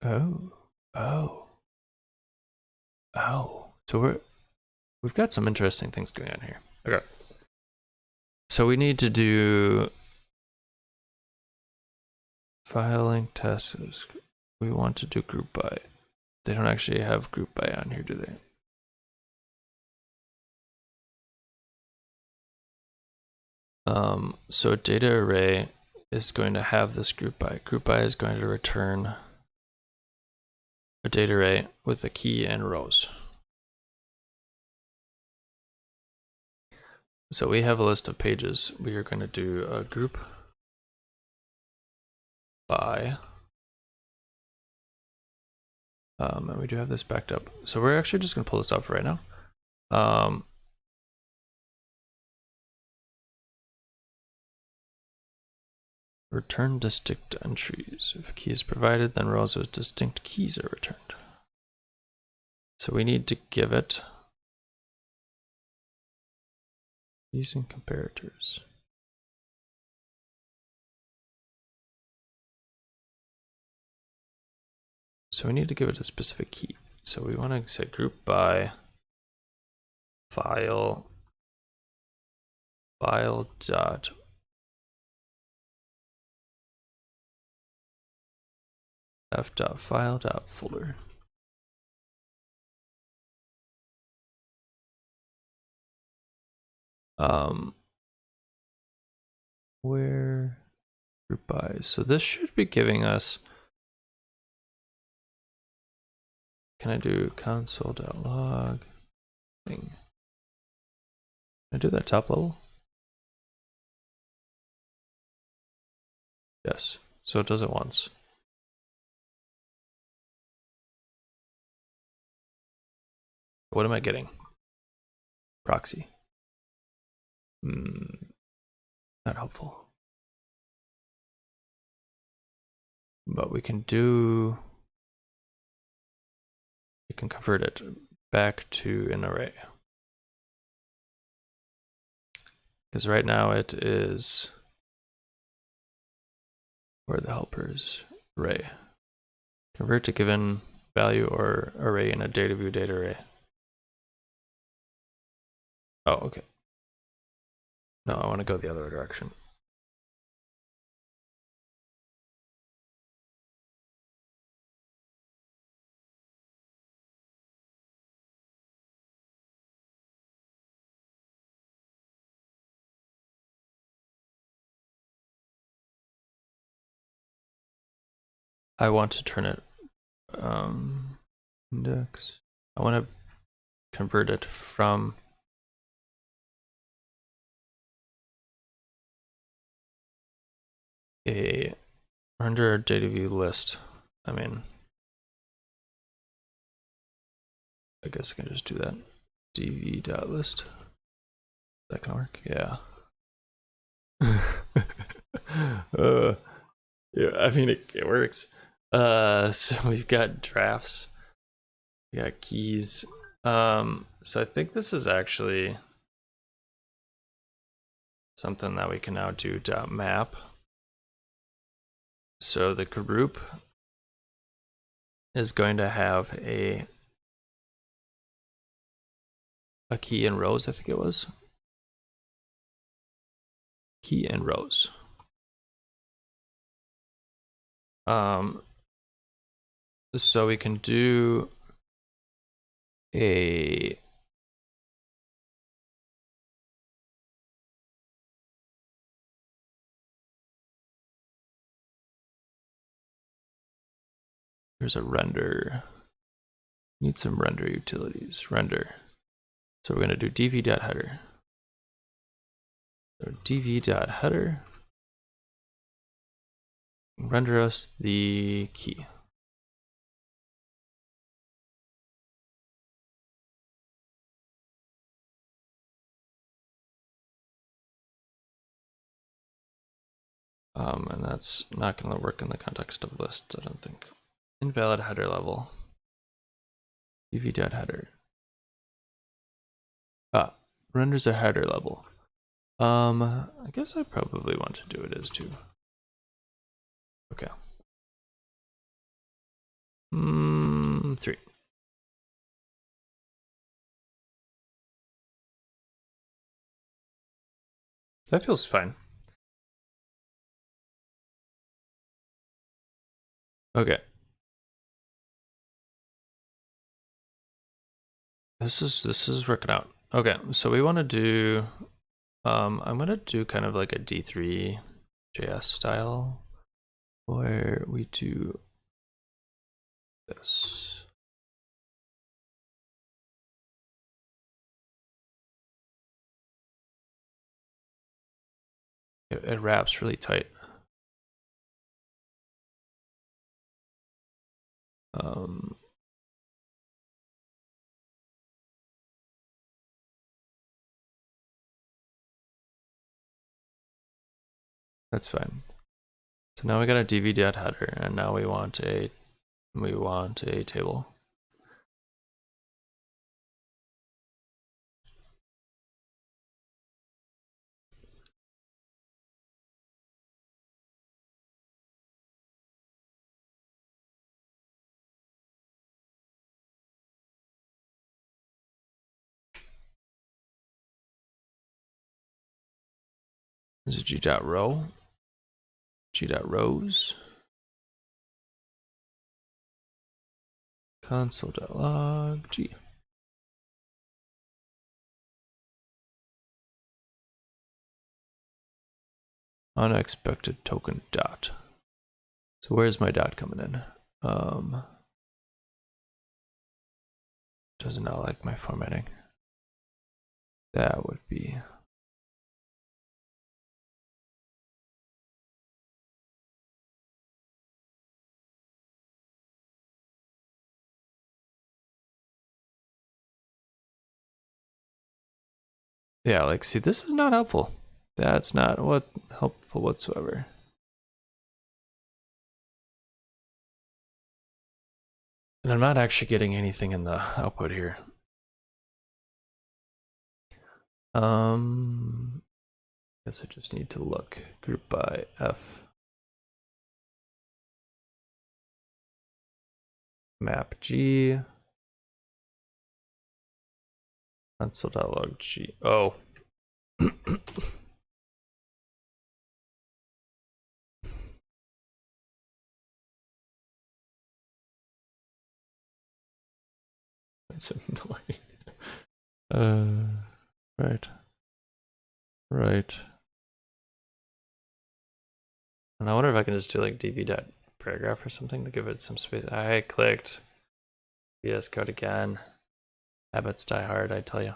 Oh. So we've got some interesting things going on here. Okay. So we need to do filing tests. We want to do group by. They don't actually have group by on here, do they? So data array is going to have this group by. Group by is going to return a data array with a key and rows. So we have a list of pages. We are going to do a group by. And we do have this backed up. So we're actually just going to pull this up for right now. Return distinct entries. If a key is provided, then rows with distinct keys are returned. So we need to give it using comparators. So we need to give it a specific key. So we want to say group by file dot f.file.folder. Where group by. So this should be giving us. Can I do console.log thing? Can I do that top level? Yes. So it does it once. What am I getting? Proxy. Not helpful. But we can convert it back to an array. Because right now it is, where the helpers array. Convert to given value or array in a data view data array. Oh, okay. No, I want to go the other direction. I want to turn it index. I want to convert it from a render a data view list. I mean, I guess I can just do that. dv.list. Is that gonna work? Yeah. Yeah, I mean it works. So we've got drafts, we got keys. So I think this is actually something that we can now do .map. So the group is going to have a key in rows, I think it was. Key in rows. So we can do a here's a render. Need some render utilities. Render. So we're going to do dv.header. So dv.header. Render us the key. And that's not going to work in the context of lists, I don't think. Invalid header level. dv.header. Renders a header level. I guess I probably want to do it as 2. Okay. 3. That feels fine. Okay. This is working out. Okay, so we want to do I'm gonna do kind of like a D3 JS style where we do this. It wraps really tight. That's fine. So now we got a dv.header, and now we want a table. This is g.row, g.rows, console.log, g. Unexpected token dot. So where's my dot coming in? Does not like my formatting. That would be yeah, like see, this is not helpful. That's not helpful whatsoever. And I'm not actually getting anything in the output here. Guess I just need to look group by F. Map G. Console.log G. Oh. That's annoying. Right. And I wonder if I can just do like dv.paragraph or something to give it some space. I clicked VS Code again. Habits die hard, I tell you.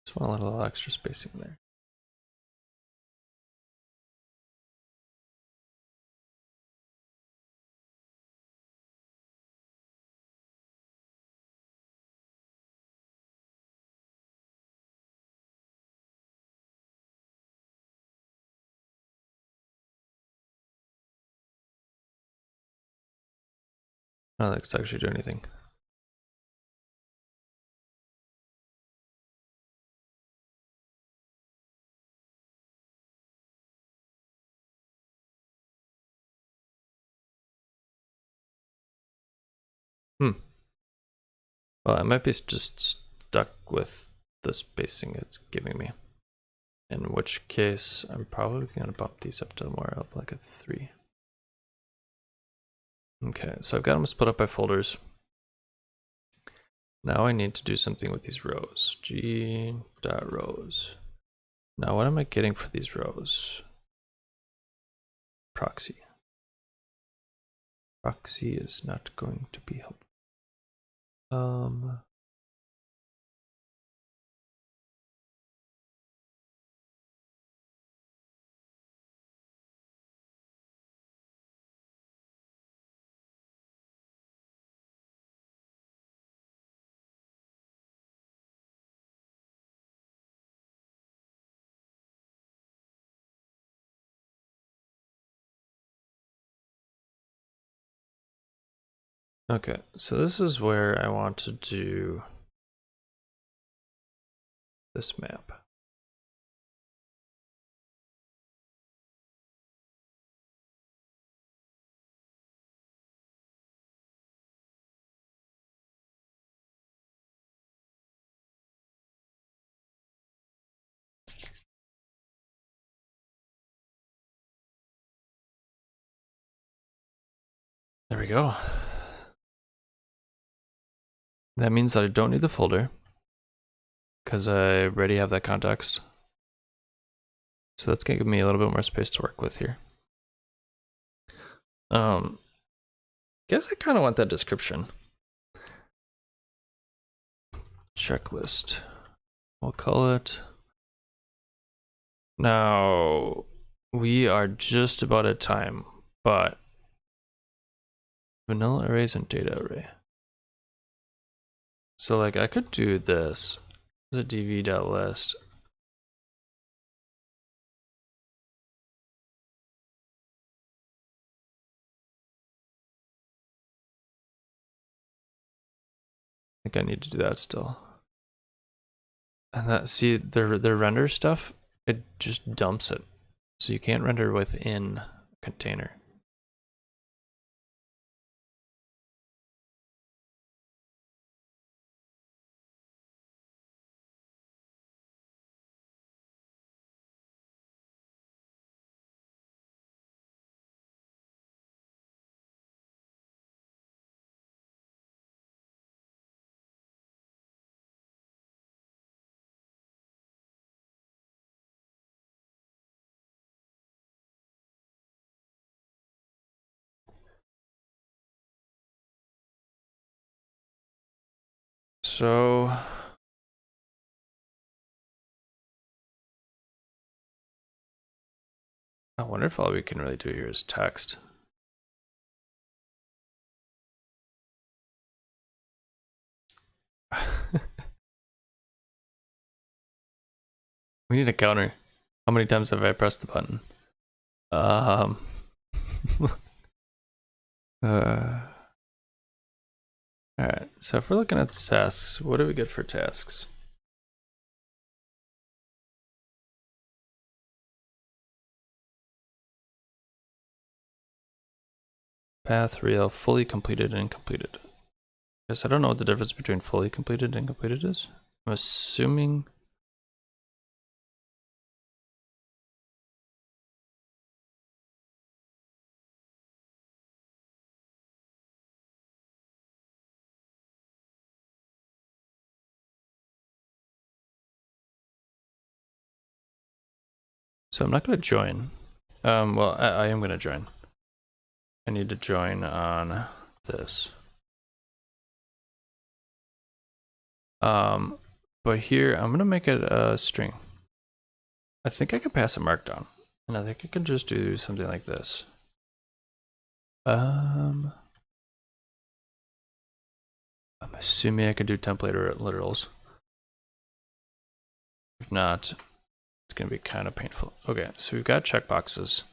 Just want a little extra spacing there. I don't think it's actually do anything. Well, I might be just stuck with the spacing it's giving me. In which case, I'm probably going to bump these up to more of like a 3. Okay, so I've got them split up by folders. Now I need to do something with these rows. G.rows. Now what am I getting for these rows? Proxy. Proxy is not going to be helpful. Okay, so this is where I want to do this map. There we go. That means that I don't need the folder because I already have that context. So that's gonna give me a little bit more space to work with here. Guess I kind of want that description. Checklist. We'll call it. Now, we are just about at time, but vanilla arrays and data array. So like I could do this as a dv.list. I think I need to do that still. And that, see, their render stuff, it just dumps it. So you can't render within a container. So I wonder if all we can really do here is text. We need a counter. How many times have I pressed the button? Alright, so if we're looking at the tasks, what do we get for tasks? Path, real, fully completed, and completed. Guess I don't know what the difference between fully completed and completed is. I'm assuming. So I'm not going to join. Well, I am going to join. I need to join on this. But here I'm going to make it a string. I think I could pass a markdown, and I think I can just do something like this. I'm assuming I could do template or literals. If not, it's going to be kind of painful. Okay, so we've got checkboxes.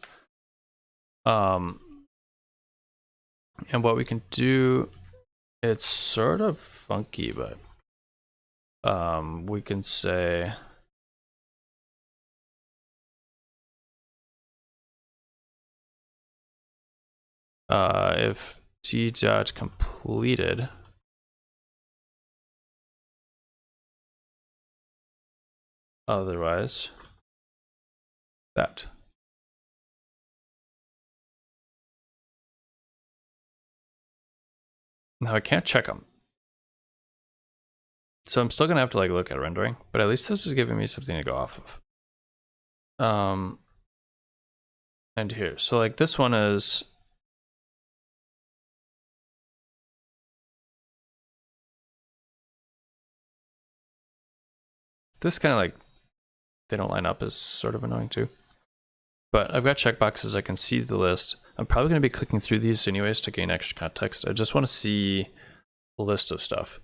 And what we can do, it's sort of funky, but we can say if t dot completed otherwise that. Now I can't check them, so I'm still gonna have to like look at rendering, but at least this is giving me something to go off of. And here, so like this one is this kind of like they don't line up is sort of annoying too. But I've got checkboxes, I can see the list. I'm probably going to be clicking through these anyways to gain extra context. I just want to see a list of stuff.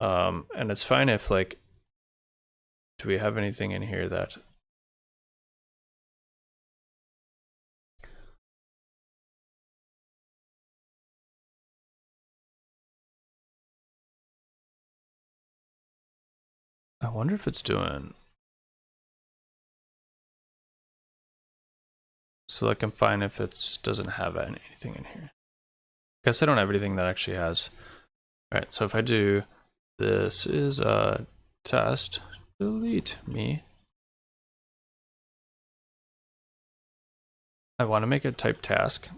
And it's fine if like, do we have anything in here that I wonder if it's doing. So like I'm fine if it doesn't have anything in here. I guess I don't have anything that actually has. All right, so if I do, this is a test, delete me. I want to make it type task,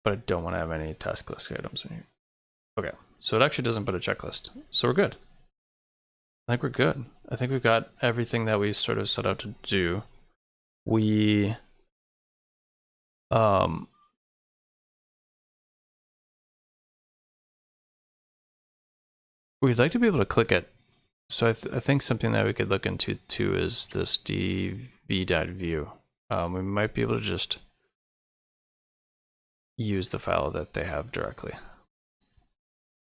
but I don't want to have any task list items in here. Okay, so it actually doesn't put a checklist, so we're good. I think we're good. I think we've got everything that we sort of set out to do. We'd like to be able to click it. So I think something that we could look into too is this dv.view. We might be able to just use the file that they have directly.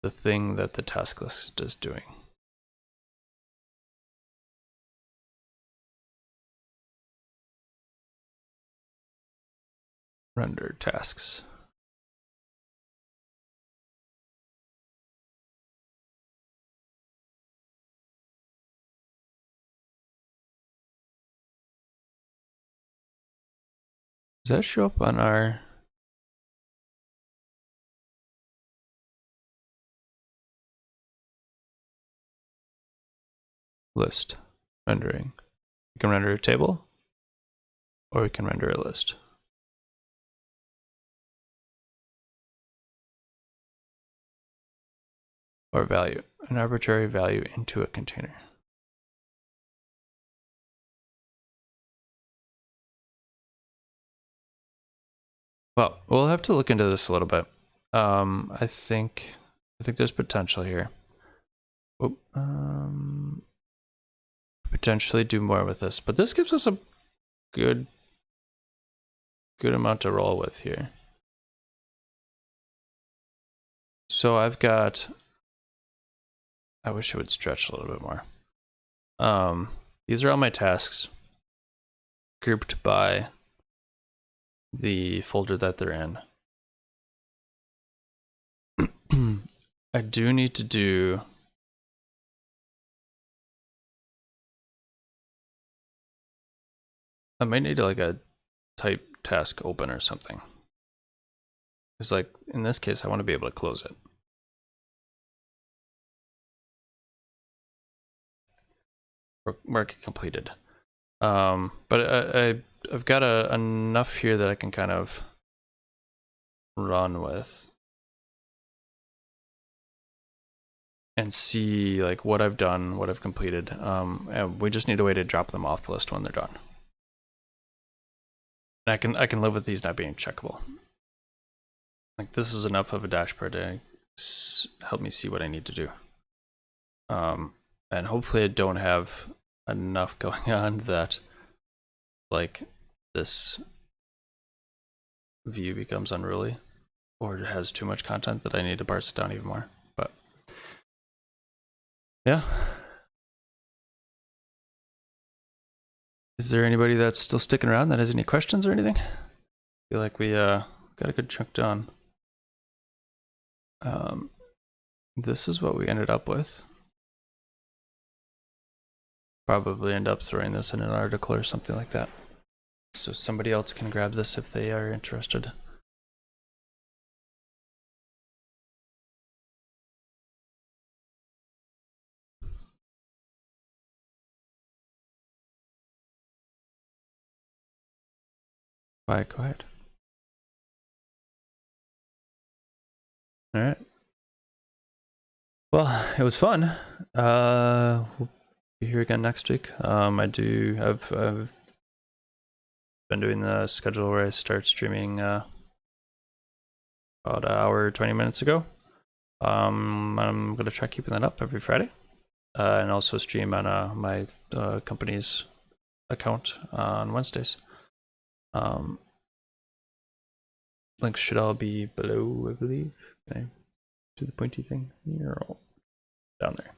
The thing that the task list is doing. Render tasks. Does that show up on our list rendering? We can render a table, or we can render a list. Or value, an arbitrary value into a container. Well, we'll have to look into this a little bit. I think there's potential here. Oh, potentially do more with this, but this gives us a good amount to roll with here. So I've got, I wish it would stretch a little bit more. These are all my tasks grouped by the folder that they're in. I do need to do I might need like a type task open or something. It's like in this case I want to be able to close it. Mark it completed. But I've got enough here that I can kind of run with and see like what I've done, what I've completed. And we just need a way to drop them off the list when they're done. And I can live with these not being checkable. Like this is enough of a dashboard to help me see what I need to do. And hopefully I don't have enough going on that like this view becomes unruly or it has too much content that I need to parse it down even more. But yeah. Is there anybody that's still sticking around that has any questions or anything? I feel like we got a good chunk done. This is what we ended up with. Probably end up throwing this in an article or something like that. So somebody else can grab this if they are interested. Quiet. All right. Well, it was fun. We'll be here again next week. I've been doing the schedule where I start streaming about an hour, 20 minutes ago. I'm gonna try keeping that up every Friday, and also stream on my company's account on Wednesdays. Links should all be below, I believe. Okay. Do the pointy thing here, down there.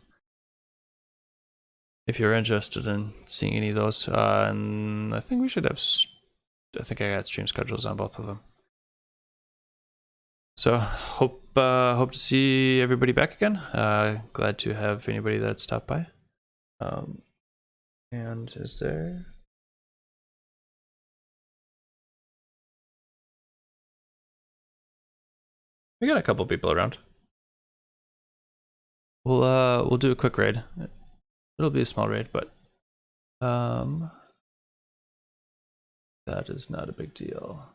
If you're interested in seeing any of those, and I think we should have. I think I got stream schedules on both of them. So hope to see everybody back again. Glad to have anybody that stopped by. And is there? We got a couple people around. We'll do a quick raid. It'll be a small raid, but that is not a big deal.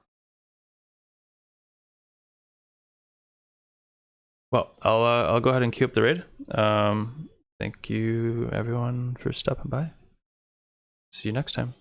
Well, I'll go ahead and queue up the raid. Thank you everyone for stopping by. See you next time.